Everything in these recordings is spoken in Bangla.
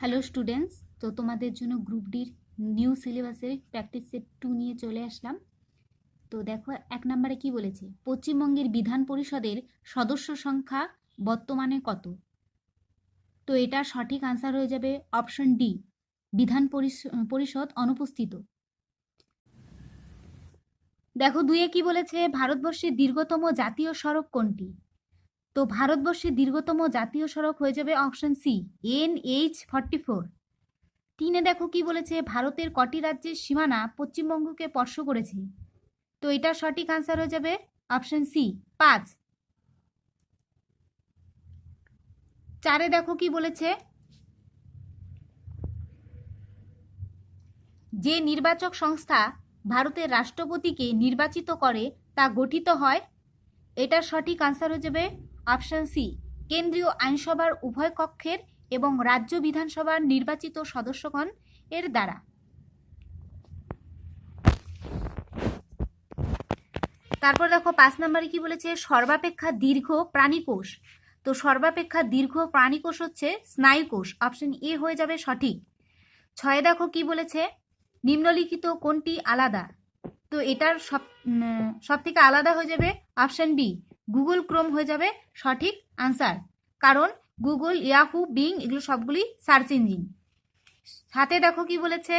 হ্যালো স্টুডেন্টস, তো তোমাদের জন্য গ্রুপ ডির নিউ সিলেবাসের প্র্যাকটিস সেট 2 নিয়ে চলে আসলাম। তো দেখো 1 নম্বরে কি বলেছে, পশ্চিমবঙ্গের বিধান পরিষদের সদস্য সংখ্যা বর্তমানে কত? তো এটা সঠিক আনসার হয়ে যাবে অপশন ডি, বিধান পরিষদ অনুপস্থিত। দেখো 2-এ কি বলেছে, ভারতবর্ষের দীর্ঘতম জাতীয় সড়ক কোনটি? তো ভারতবর্ষের দীর্ঘতম জাতীয় সড়ক হয়ে যাবে অপশন সি, NH-44। 3-এ দেখো কি বলেছে, ভারতের কটি রাজ্যের সীমানা পশ্চিমবঙ্গকে স্পর্শ করেছে? তো এটা সঠিক আনসার হয়ে যাবে অপশন সি, 5। 4-এ দেখো কি বলেছে, যে নির্বাচক সংস্থা ভারতের রাষ্ট্রপতিকে নির্বাচিত করে তা গঠিত হয়? এটার সঠিক আনসার হয়ে যাবে অপশন সি, কেন্দ্রীয় আইনসভার উভয় কক্ষের এবং রাজ্য বিধানসভার নির্বাচিত সদস্যগণ এর দ্বারা। তারপর দেখো 5 নম্বরে কি বলেছে, সর্বাপেক্ষা দীর্ঘ প্রাণীকোষ। তো সর্বাপেক্ষা দীর্ঘ প্রাণীকোষ হচ্ছে স্নায়ুকোষ, অপশন এ হয়ে যাবে সঠিক। 6-এ দেখো কি বলেছে, নিম্নলিখিত কোনটি আলাদা? তো এটার সব থেকে আলাদা হয়ে যাবে অপশন বি, গুগল ক্রোম হয়ে যাবে সঠিক আনসার, কারণ গুগল, ইয়াহু, বিং এগুলো সবগুলি সার্চ ইঞ্জিন। 7-এ দেখো কি বলেছে,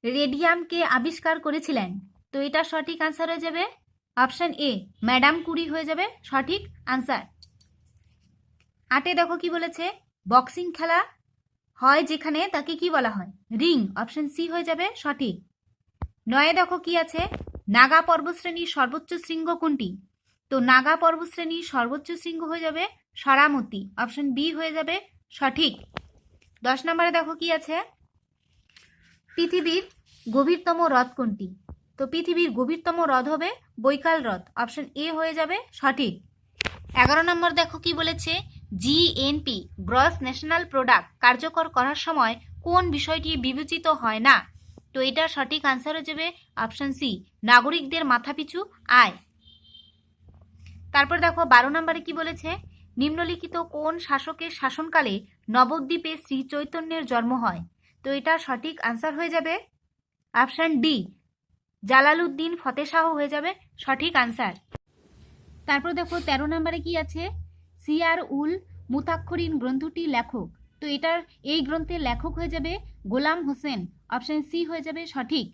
রেডিয়ামকে আবিষ্কার করেছিলেন? তো এটা সঠিক আনসার হয়ে যাবে অপশন এ, ম্যাডাম কুরি হয়ে যাবে সঠিক আনসার। 8-এ দেখো কি বলেছে, বক্সিং খেলা হয় যেখানে তাকে কি বলা হয়? রিং, অপশন সি হয়ে যাবে সঠিক। 9-এ দেখো কি আছে, নাগা পর্বতশ্রেণীর সর্বোচ্চ শৃঙ্গ কোনটি? তো নাগা পর্বতশ্রেণীর সর্বোচ্চ শৃঙ্গ হয়ে যাবে সরামতি, অপশন বি হয়ে যাবে সঠিক। 10 নম্বরে দেখো কি আছে, পৃথিবীর গভীরতম হ্রদ কোনটি? তো পৃথিবীর গভীরতম হ্রদ হবে বৈকাল হ্রদ, অপশন এ হয়ে যাবে সঠিক। 11 নম্বর দেখো কি বলেছে, GNP গ্রস ন্যাশনাল প্রোডাক্ট কার্যকর করার সময় কোন বিষয়টি বিবেচিত হয় না? তো এটা সঠিক আনসার হয়ে যাবে অপশন সি, নাগরিকদের মাথাপিছু আয়। তারপর দেখো 12 নম্বরে কি বলেছে, নিম্নলিখিত কোন শাসকের শাসনকালে নবদ্বীপে শ্রী চৈতন্যের জন্ম হয়? তো এটা সঠিক আনসার হয়ে যাবে option D, Jalaluddin Fateh Shah হয়ে যাবে সঠিক আনসার। তারপর দেখো 13 নম্বরে কি আছে, সিয়ার উল মুতাক্ষরিন গ্রন্থটি লেখক? তো এটার এই গ্রন্থের লেখক হয়ে যাবে গোলাম হোসেন, অপশন সি হয়ে যাবে সঠিক।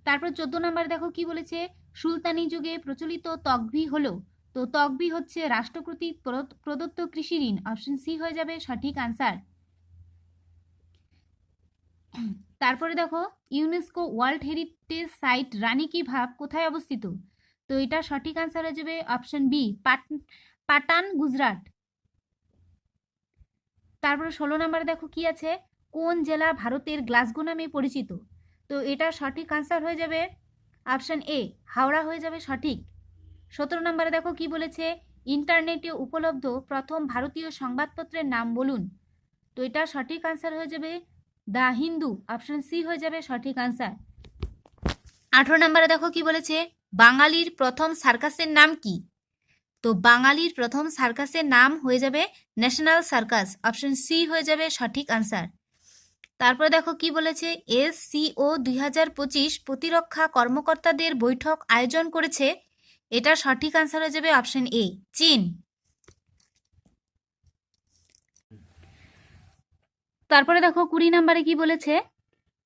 তারপর 14 নম্বরে দেখো কি বলেছে, সুলতানি যুগে প্রচলিত তকবি হলো? তো তকবি হচ্ছে রাষ্ট্র কর্তৃক প্রদত্ত কৃষি ঋণ, অপশন সি হয়ে যাবে সঠিক আনসার। তারপরে দেখো, ইউনেস্কো ওয়ার্ল্ড হেরিটেজ সাইট রানী কি ভাব কোথায় অবস্থিত? তো এটা সঠিক আনসার হয়ে যাবে অপশন বি, পাটান, গুজরাট। তারপরে 16 নম্বরে দেখো কি আছে, কোন জেলা ভারতের গ্লাসগো নামে পরিচিত? তো এটা সঠিক আনসার হয়ে যাবে অপশন এ, হাওড়া হয়ে যাবে সঠিক। 17 নম্বরে দেখো কি বলেছে, ইন্টারনেটে উপলব্ধ প্রথম ভারতীয় সংবাদপত্রের নাম বলুন? তো এটা সঠিক আনসার হয়ে যাবে দ্য হিন্দু, অপশন সি হয়ে যাবে সঠিক আনসার। 18 নম্বরে দেখো কি বলেছে, বাঙালির প্রথম সার্কাসের নাম কি? তো বাঙালির প্রথম সার্কাসের নাম হয়ে যাবে ন্যাশনাল সার্কাস, অপশন সি হয়ে যাবে সঠিক আনসার। তারপরে দেখো কি বলেছে, SCO 2025 প্রতিরক্ষা কর্মকর্তাদের বৈঠক আয়োজন করেছে? এটা সঠিক আনসার হয়ে যাবে অপশন এ, চীন। তারপরে দেখো 20 নম্বরে কি বলেছে,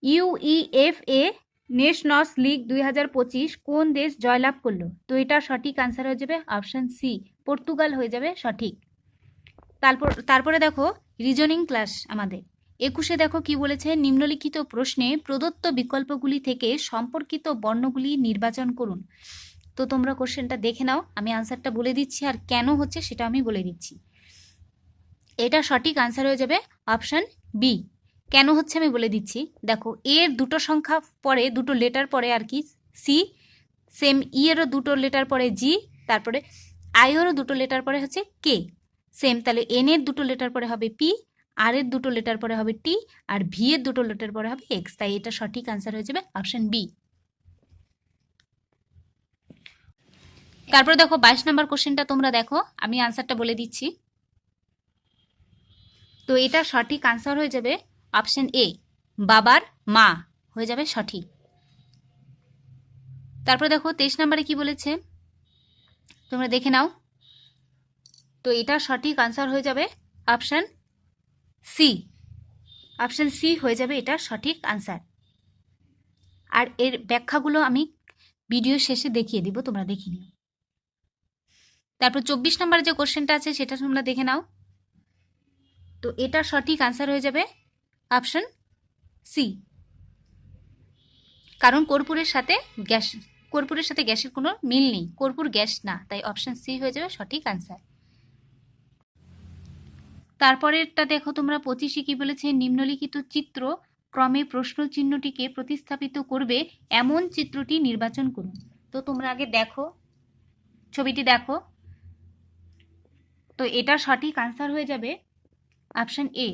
UEFA নেশনস লিগ 2025 কোন দেশ জয়লাভ করলো? তো এটা সঠিক আনসার হয়ে যাবে অপশন সি, পর্তুগাল হয়ে যাবে সঠিক। তারপরে দেখো রিজনিং ক্লাস আমাদের 21-এ দেখো কি বলেছে, নিম্নলিখিত প্রশ্নে প্রদত্ত বিকল্পগুলি থেকে সম্পর্কিত বর্ণগুলি নির্বাচন করুন। তো তোমরা কোশ্চেনটা দেখে নাও, আমি আনসারটা বলে দিচ্ছি আর কেন হচ্ছে সেটা আমি বলে দিচ্ছি। এটা সঠিক আনসার হয়ে যাবে অপশন বি। কেন হচ্ছে আমি বলে দিচ্ছি, দেখো এর দুটো সংখ্যা পরে, দুটো লেটার পরে আর কি সি, সেম ই এরও দুটো লেটার পরে জি, তারপরে আই এরও দুটো লেটার পরে হচ্ছে কে, সেম তাহলে এন এর দুটো লেটার পরে হবে পি, আর এর দুটো লেটার পরে হবে টি, আর ভি এর দুটো লেটার পরে হবে এক্স, তাই এটা সঠিক আনসার হয়ে যাবে অপশন বি। তারপরে দেখো 22 নম্বর কোশ্চেনটা তোমরা দেখো, আমি আনসারটা বলে দিচ্ছি। তো এটা সঠিক আনসার হয়ে যাবে অপশন এ, বাবার মা হয়ে যাবে সঠিক। তারপর দেখো 23 নম্বরে কি বলেছে তোমরা দেখে নাও। তো এটা সঠিক আনসার হয়ে যাবে অপশন সি। অপশন সি হয়ে যাবে এটা সঠিক আনসার। আর এর ব্যাখ্যাগুলো আমি ভিডিও শেষে দেখিয়ে দিব, তোমরা দেখে নিও। তারপর 24 নম্বরে যে কোশ্চেনটা আছে সেটা তোমরা দেখে নাও। তো এটা সঠিক আনসার হয়ে যাবে অপশন সি। কারণ কর্পূরের সাথে গ্যাসের কোনো মিল নেই, কর্পূর গ্যাস না, তাই অপশন সি হয়ে যাবে সঠিক আনসার। তারপরেরটা দেখো তোমরা 25 কি বলেছে, নিম্নলিখিত চিত্র ক্রমে প্রশ্ন চিহ্নটিকে প্রতিস্থাপিত করবে এমন চিত্রটি নির্বাচন করুন। তো তোমরা আগে দেখো, ছবিটি দেখো। তো এটা সঠিক আনসার হয়ে যাবে অপশন এ।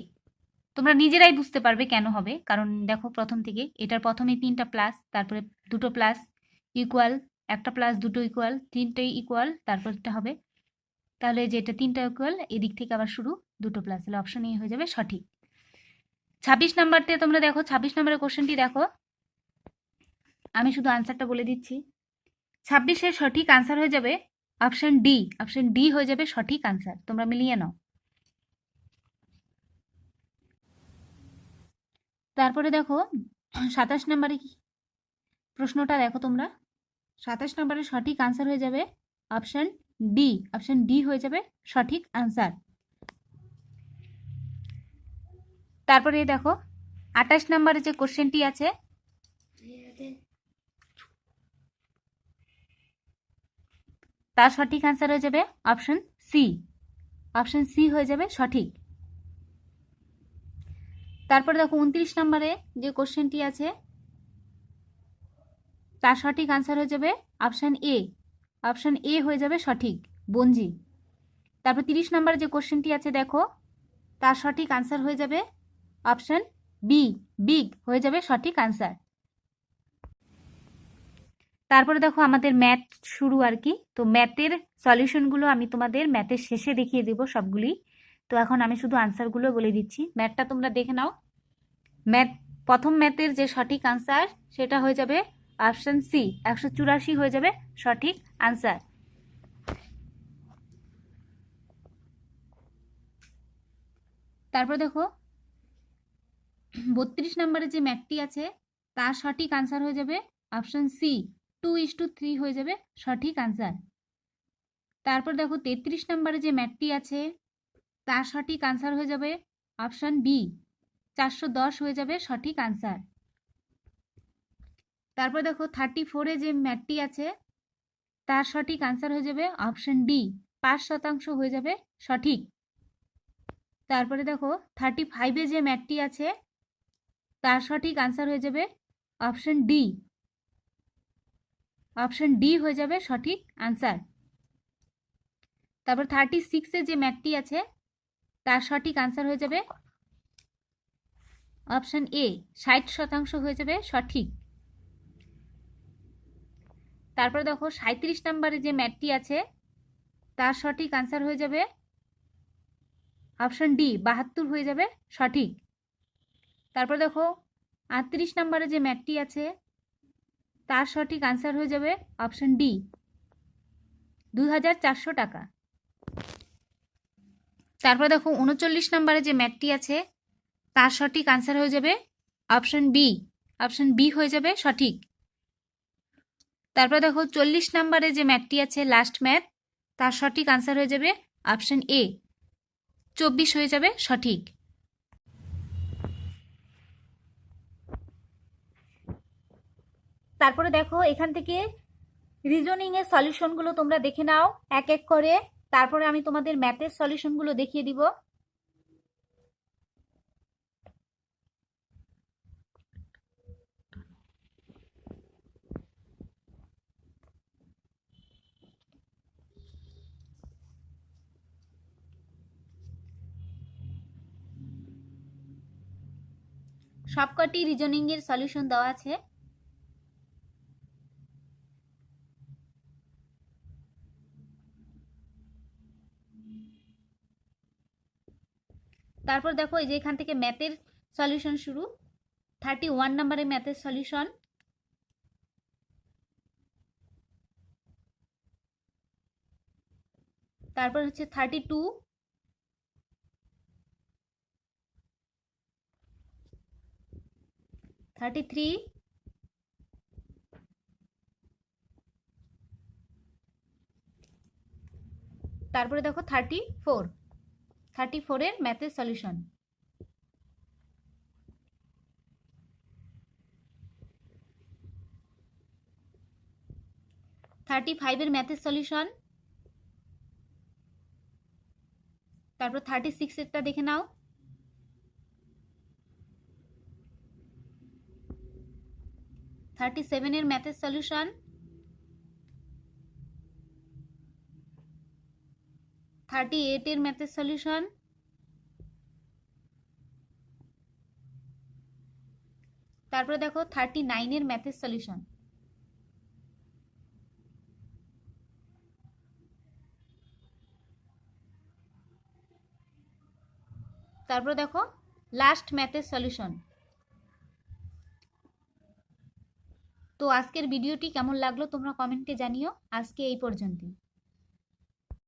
তোমরা নিজেরাই বুঝতে পারবে কেন হবে, কারণ দেখো প্রথম থেকে এটার প্রথমে 3টা প্লাস, তারপরে 2টো প্লাস ইকুয়াল, একটা প্লাস 2টো ইকুয়াল, 3টেই ইকুয়াল, তারপরটা হবে তাহলে যেটা 3টা ইকুয়াল এদিক থেকে আবার শুরু 2টো প্লাস, তাহলে অপশন এ হয়ে যাবে সঠিক। 26 নাম্বারতে তোমরা দেখো, 26 নম্বরের কোশ্চেনটি দেখো, আমি শুধু আনসারটা বলে দিচ্ছি। 26-এর সঠিক আনসার হয়ে যাবে অপশন ডি। অপশন ডি হয়ে যাবে সঠিক আনসার, তোমরা মিলিয়ে নাও। তারপরে দেখো 27 নম্বরে কি প্রশ্নটা দেখো তোমরা। 27 নম্বরের সঠিক আনসার হয়ে যাবে অপশন ডি। অপশন ডি হয়ে যাবে সঠিক আনসার। তারপরে দেখো 28 নম্বরে যে কোশ্চেনটি আছে, তার সঠিক আনসার হয়ে যাবে অপশন সি। অপশন সি হয়ে যাবে সঠিক। তারপরে দেখো 29 নম্বরে যে কোশ্চেনটি আছে, তার সঠিক আনসার হয়ে যাবে অপশন এ। অপশন এ হয়ে যাবে সঠিক, বঞ্জি। তারপর 30 নম্বরে যে কোশ্চেনটি আছে দেখো, তার সঠিক আনসার হয়ে যাবে অপশন বি, বিগ হয়ে যাবে সঠিক আনসার। তারপরে দেখো আমাদের ম্যাথ শুরু আর কি। তো ম্যাথের সলিউশনগুলো আমি তোমাদের ম্যাথের শেষে দেখিয়ে দেবো সবগুলি। তো এখন আমি শুধু আনসারগুলো বলে দিচ্ছি, ম্যাথটা তোমরা দেখে নাও। প্রথম ম্যাথের যে সঠিক আনসার সেটা হয়ে যাবে অপশন সি, 184 হয়ে যাবে সঠিক আনসার। তারপর দেখো 32 নম্বরে যে ম্যাথটি আছে তার সঠিক আনসার হয়ে যাবে অপশন সি, 2:3 হয়ে যাবে সঠিক আনসার। তারপর দেখো 33 নম্বরে যে ম্যাথটি আছে তার সঠিক আনসার হয়ে যাবে অপশন বি, 410 হয়ে যাবে সঠিক আনসার। তারপর দেখো 34-এ যে ম্যাথটি আছে তার সঠিক আনসার হয়ে যাবে অপশন ডি, 5% হয়ে যাবে সঠিক। তারপরে দেখো 35-এ যে ম্যাথটি আছে তার সঠিক আনসার হয়ে যাবে অপশন ডি। অপশন ডি হয়ে যাবে সঠিক আনসার। তারপর 36-এ যে ম্যাথটি আছে তার সঠিক আনসার হয়ে যাবে অপশন এ, 60% হয়ে যাবে সঠিক। তারপর দেখো 37 নম্বরে যে ম্যাথটি আছে তার সঠিক আনসার হয়ে যাবে অপশন ডি, 72 হয়ে যাবে সঠিক। তারপর দেখো 38 নম্বরে যে ম্যাথটি আছে তার সঠিক আনসার হয়ে যাবে অপশন ডি, 2400 টাকা। তারপর দেখো 39 নম্বরে যে ম্যাথটি আছে তার সঠিক আনসার হয়ে যাবে অপশন বি। অপশন বি হয়ে যাবে সঠিক। তারপর দেখো 40 নম্বরে যে ম্যাথটি আছে লাস্ট ম্যাথ, তার সঠিক আনসার হয়ে যাবে অপশন এ, 24 হয়ে যাবে সঠিক। তারপরে দেখো এখান থেকে রিজনিং এর সলিউশনগুলো তোমরা দেখে নাও এক এক করে, তারপরে আমি তোমাদের ম্যাথের সলিউশনগুলো দেখিয়ে দিব। সবকটি রিজনিং এর সলিউশন দেওয়া আছে। তারপর দেখো এই যে এখান থেকে ম্যাথের সলিউশন শুরু। 31 নম্বরে ম্যাথের সলিউশন। তারপর হচ্ছে 32, 33, তারপরে দেখো 34 এর ম্যাথের সলিউশন। থার্টি ফাইভের ম্যাথের সলিউশন। তারপর 36 এরটা দেখে নাও। থার্টি সেভেনের ম্যাথের সলিউশন। 38 এর ম্যাথের সলিউশন। তারপরে দেখো 39 এর ম্যাথের সলিউশন। তারপর দেখো লাস্ট ম্যাথের সলিউশন। তো আজকের ভিডিওটি কেমন লাগলো তোমরা কমেন্টে জানিও। আজকে এই পর্যন্তই।